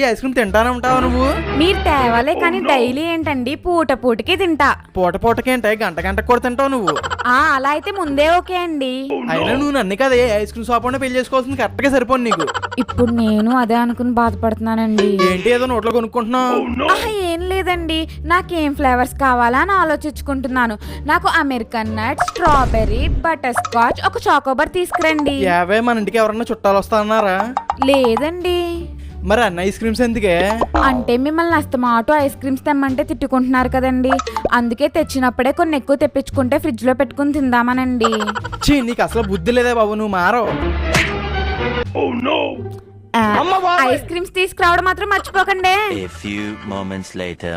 Ice cream తింటానే ఉంటావా నువ్వు? మీరు తేవాలే కానీ డైలీ ఏంటండి, పూట పూటకి తింటా. పూట పూటకేంటే గంట గంట కూడా తింటావు నువ్వు. అలా అయితే ముందే ఓకే అండి. అయినా నువ్వు నన్ను కదే ఐస్ క్రీమ్ షాప్ ఉంటే పెళ్లి చేసుకోవాల్సింది, కరెక్ట్ గా సరిపోను నీకు. ఇప్పుడు నేను అదే అనుకుని బాధపడుతున్నానండి. ఏంటి ఏదో నోట్లో కొనుక్కుంటున్నావు? ఏం లేదండి, నాకేం ఫ్లేవర్స్ కావాలా అని ఆలోచించుకుంటున్నాను. నాకు అమెరికన్ నట్, స్ట్రాబెర్రీ, బటర్ స్కాచ్, ఒక చాకోబార్ తీసుకురండి. యావే మన ఇంటికి ఎవరన్నా చుట్టాలు వస్తా అన్నారా? లేదండి. మరి అన్న ఐస్ క్రీమ్స్ ఎందుకే? అంటే మిమ్మల్ని అస్తమాటు ఐస్ క్రీమ్స్ తెమ్మంటే తిట్టుకుంటున్నారు కదండి, అందుకే తెచ్చినప్పుడే కొన్ని ఎక్కువ తెప్పించుకుంటే ఫ్రిడ్జ్ లో పెట్టుకుని తిందామనండి. చీ, నీకు అసలు బుద్ధి లేదే బాబు, నువ్వు మారో. ఐస్ క్రీమ్స్ తీసుకురావడం మాత్రం మర్చిపోకండి. A few moments later.